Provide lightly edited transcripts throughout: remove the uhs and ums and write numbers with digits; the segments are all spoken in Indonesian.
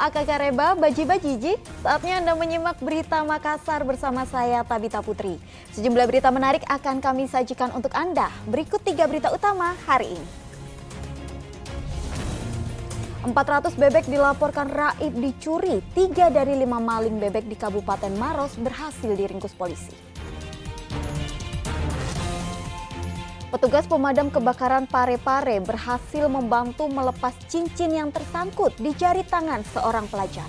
Akak Reba, Baji-Bajiji, saatnya Anda menyimak berita Makassar bersama saya Tabita Putri. Sejumlah berita menarik akan kami sajikan untuk Anda. Berikut 3 berita utama hari ini. 400 bebek dilaporkan raib dicuri, 3 dari 5 maling bebek di Kabupaten Maros berhasil diringkus polisi. Petugas pemadam kebakaran Parepare berhasil membantu melepas cincin yang tersangkut di jari tangan seorang pelajar.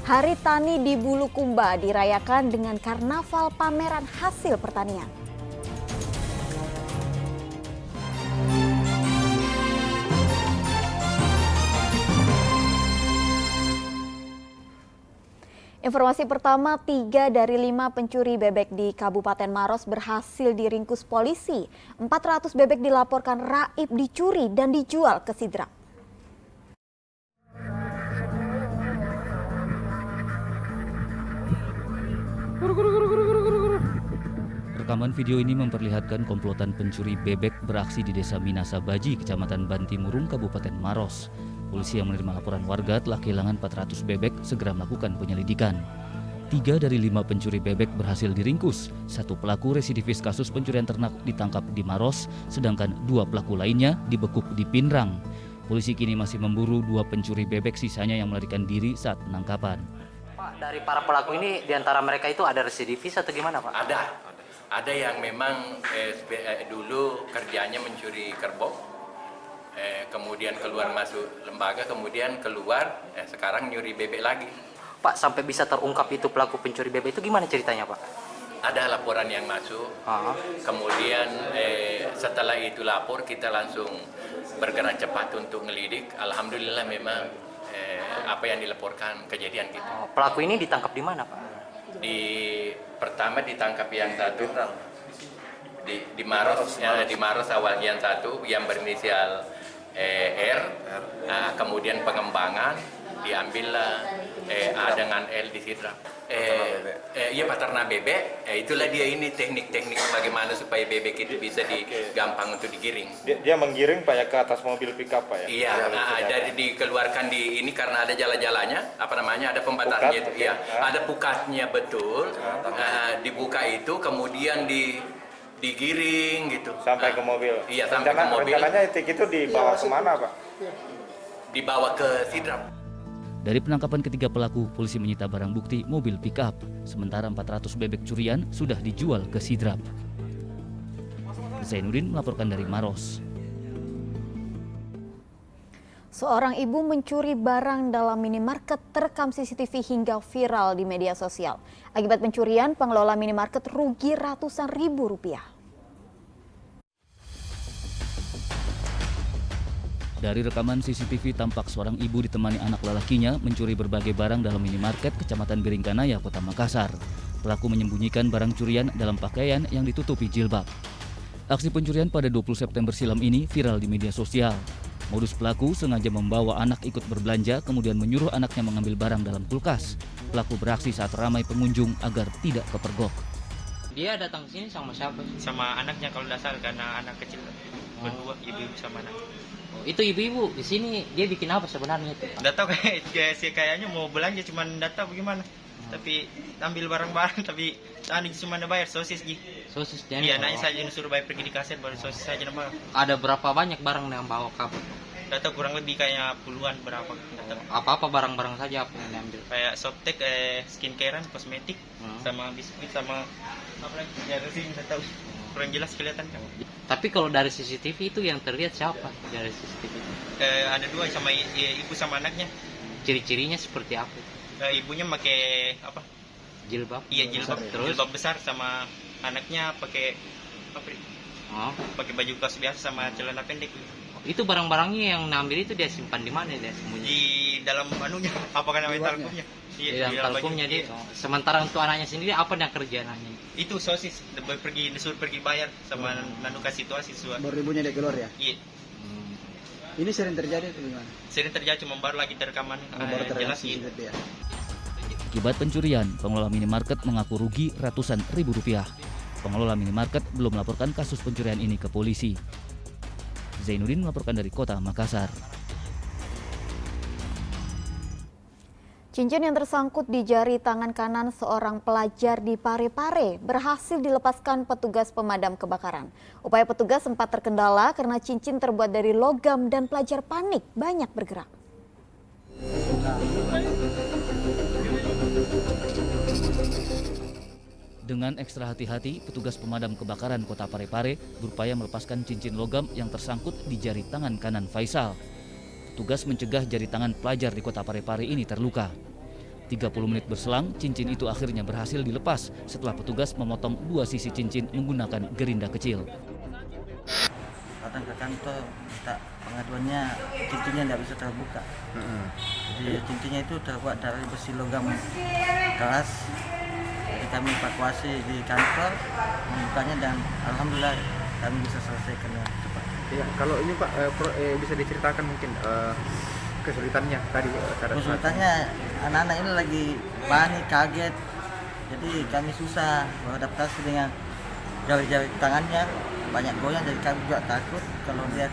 Hari Tani di Bulukumba dirayakan dengan karnaval pameran hasil pertanian. Informasi pertama, 3 dari 5 pencuri bebek di Kabupaten Maros berhasil diringkus polisi. 400 bebek dilaporkan raib dicuri dan dijual ke Sidrap. Rekaman video ini memperlihatkan komplotan pencuri bebek beraksi di Desa Minasa Baji, Kecamatan Bantimurung, Kabupaten Maros. Polisi yang menerima laporan warga telah kehilangan 400 bebek segera melakukan penyelidikan. 3 dari 5 pencuri bebek berhasil diringkus. 1 pelaku residivis kasus pencurian ternak ditangkap di Maros, sedangkan 2 pelaku lainnya dibekuk di Pinrang. Polisi kini masih memburu 2 pencuri bebek sisanya yang melarikan diri saat penangkapan. Pak, dari para pelaku ini, di antara mereka itu ada residivis atau gimana, Pak? Ada yang memang dulu kerjanya mencuri kerbau, kemudian keluar masuk lembaga, kemudian keluar, sekarang nyuri bebek lagi. Pak, sampai bisa terungkap itu pelaku pencuri bebek itu gimana ceritanya, Pak? Ada laporan yang masuk, kemudian setelah itu lapor kita langsung bergerak cepat untuk ngelidik. Alhamdulillah memang apa yang dilaporkan kejadian gitu. Pelaku ini ditangkap di mana, Pak? Pertama ditangkap yang satu di Maros, di Maros awal yang satu yang berinisial R, kemudian pengembangan diambillah A dengan L di Sidrap. Iya, peternak bebek, itulah dia ini teknik-teknik bagaimana supaya bebek itu bisa gampang untuk digiring. Dia menggiring Pak ya ke atas mobil pickup Pak ya? Iya, dari dikeluarkan di ini karena ada jalan-jalannya, ada pembatasnya itu, ya, ada pukatnya betul, dibuka itu kemudian digiring gitu. Sampai ke mobil? Iya, sampai ke mobil. Rencananya itu dibawa kemana Pak? Dibawa ke Sidrap. Dari penangkapan ketiga pelaku, polisi menyita barang bukti mobil pick-up. Sementara 400 bebek curian sudah dijual ke Sidrap. Zainuddin melaporkan dari Maros. Seorang ibu mencuri barang dalam minimarket terekam CCTV hingga viral di media sosial. Akibat pencurian, pengelola minimarket rugi ratusan ribu rupiah. Dari rekaman CCTV tampak seorang ibu ditemani anak lelakinya mencuri berbagai barang dalam minimarket Kecamatan Biringkanaya, Kota Makassar. Pelaku menyembunyikan barang curian dalam pakaian yang ditutupi jilbab. Aksi pencurian pada 20 September silam ini viral di media sosial. Modus pelaku sengaja membawa anak ikut berbelanja kemudian menyuruh anaknya mengambil barang dalam kulkas. Pelaku beraksi saat ramai pengunjung agar tidak kepergok. Dia datang ke sini sama siapa? Sama anaknya kalau dasar, karena anak kecil berdua, ibu-ibu sama anak. Itu ibu-ibu di sini dia bikin apa sebenarnya itu? Nggak tahu kayaknya mau belanja, cuman nggak tahu bagaimana. Tapi ambil barang-barang, tapi tadi cuma bayar sosis gitu. Sosis jangan. Iya, anaknya saja disuruh bayar pergi di kaset, baru sosis saja nambah. Ada berapa banyak barang yang bawa kabur? Nggak tahu, kurang lebih kayak puluhan berapa. Apa-apa barang-barang saja apa yang diambil? Kayak softtek, skincarean, kosmetik, sama biskuit, sama apa lagi? Ya resing, nggak tahu. Kurang jelas kelihatan kan. Tapi kalau dari CCTV itu yang terlihat siapa dari CCTV? Ada 2 sama ibu sama anaknya. Ciri-cirinya seperti apa? Ibunya pakai apa? Jilbab. Iya, jilbab. Terus Jilbab besar, sama anaknya pakai apa? Pakai baju kaos biasa sama celana pendek. Itu barang-barangnya yang ngambil itu dia simpan di mana dia sembunyi? Di dalam anunya, apa namanya, talkumnya? Di dalam talkumnya dia. Sementara untuk anaknya sendiri apa yang kerja anaknya? Itu sosis, disuruh pergi bayar sama nanuka situasi suatu. Baru ibunya dia keluar ya? Iya. Ini sering terjadi atau gimana? Sering terjadi, cuma baru lagi terekaman. Jelas gitu. Ya. Akibat pencurian, pengelola minimarket mengaku rugi ratusan ribu rupiah. Pengelola minimarket belum melaporkan kasus pencurian ini ke polisi. Zainuddin melaporkan dari Kota Makassar. Cincin yang tersangkut di jari tangan kanan seorang pelajar di Parepare berhasil dilepaskan petugas pemadam kebakaran. Upaya petugas sempat terkendala karena cincin terbuat dari logam dan pelajar panik banyak bergerak. Dengan ekstra hati-hati, petugas pemadam kebakaran Kota Parepare berupaya melepaskan cincin logam yang tersangkut di jari tangan kanan Faisal. Petugas mencegah jari tangan pelajar di Kota Parepare ini terluka. 30 menit berselang, cincin itu akhirnya berhasil dilepas setelah petugas memotong dua sisi cincin menggunakan gerinda kecil. Datang ke kantor, minta pengaduannya cincinnya tidak bisa terbuka. Jadi cincinnya itu terbuat dari besi logam keras. Jadi kami evakuasi di kantor, membukanya dan alhamdulillah kami bisa selesaikan dengan cepat. Iya, kalau ini Pak bisa diceritakan mungkin kesulitannya tadi Kesulitannya anak-anak ini lagi panik, kaget. Jadi kami susah beradaptasi dengan jari-jari tangannya banyak goyang, jadi kami juga takut kalau dia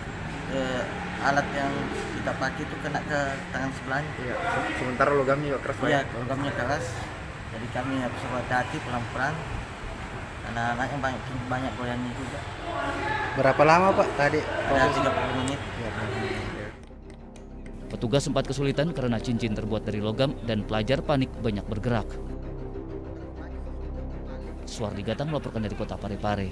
alat yang kita pakai itu kena ke tangan sebelahnya. Iya, sementara logamnya juga keras Pak. Iya, logamnya keras. Jadi kami harus hati-hati pelan-pelan. Anak-anaknya banyak goyangnya juga. Berapa lama Pak tadi? Ada 30 menit. Petugas sempat kesulitan karena cincin terbuat dari logam dan pelajar panik banyak bergerak. Suardi Gatang melaporkan dari Kota Parepare.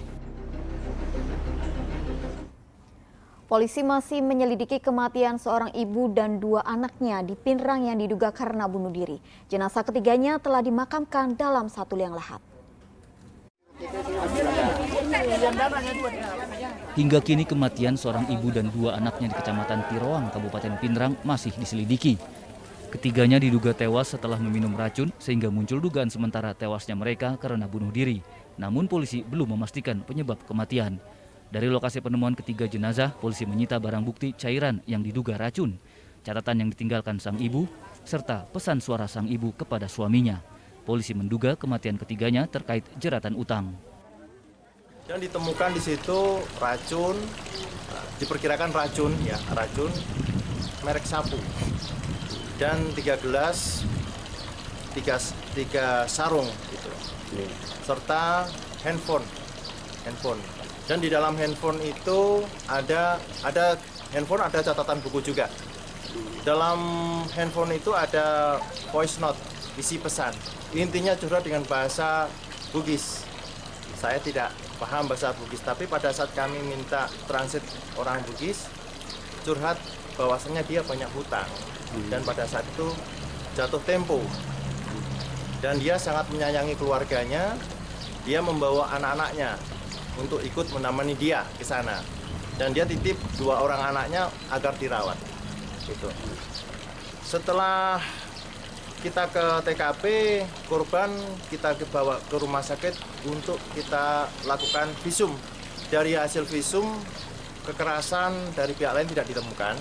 Polisi masih menyelidiki kematian seorang ibu dan dua anaknya di Pinrang yang diduga karena bunuh diri. Jenazah ketiganya telah dimakamkan dalam satu liang lahat. Hingga kini kematian seorang ibu dan dua anaknya di Kecamatan Tiroang, Kabupaten Pinrang masih diselidiki. Ketiganya diduga tewas setelah meminum racun sehingga muncul dugaan sementara tewasnya mereka karena bunuh diri. Namun polisi belum memastikan penyebab kematian. Dari lokasi penemuan ketiga jenazah, polisi menyita barang bukti cairan yang diduga racun, catatan yang ditinggalkan sang ibu, serta pesan suara sang ibu kepada suaminya. Polisi menduga kematian ketiganya terkait jeratan utang. Dan ditemukan di situ racun, diperkirakan racun merek sapu, dan 3 gelas, 3 sarung gitu, serta handphone. Dan di dalam handphone itu ada handphone, ada catatan buku juga. Dalam handphone itu ada voice note, isi pesan. Intinya curhat dengan bahasa Bugis. Saya tidak paham bahasa Bugis, tapi pada saat kami minta transit orang Bugis, curhat bahwasannya dia banyak hutang. Dan pada saat itu jatuh tempo. Dan dia sangat menyayangi keluarganya, dia membawa anak-anaknya untuk ikut menemani dia ke sana. Dan dia titip 2 orang anaknya agar dirawat. Gitu. Setelah kita ke TKP, korban kita bawa ke rumah sakit untuk kita lakukan visum. Dari hasil visum, kekerasan dari pihak lain tidak ditemukan.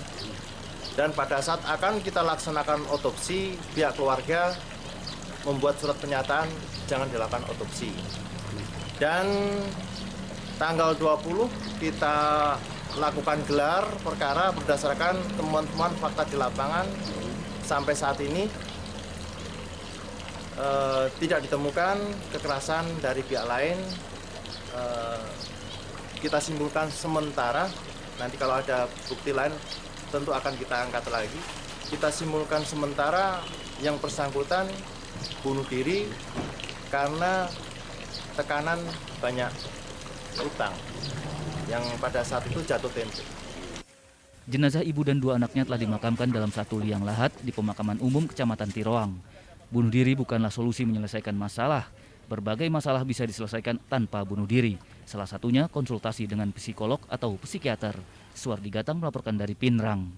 Dan pada saat akan kita laksanakan otopsi, pihak keluarga membuat surat pernyataan jangan dilakukan otopsi. Dan tanggal 20 kita lakukan gelar perkara berdasarkan temuan-temuan fakta di lapangan. Sampai saat ini tidak ditemukan kekerasan dari pihak lain. Kita simpulkan sementara, nanti kalau ada bukti lain tentu akan kita angkat lagi. Kita simpulkan sementara yang bersangkutan bunuh diri karena tekanan banyak utang yang pada saat itu jatuh tempo. Jenazah ibu dan dua anaknya telah dimakamkan dalam satu liang lahat di pemakaman umum Kecamatan Tiroang. Bunuh diri bukanlah solusi menyelesaikan masalah. Berbagai masalah bisa diselesaikan tanpa bunuh diri. Salah satunya konsultasi dengan psikolog atau psikiater. Suardi Gatang melaporkan dari Pinrang.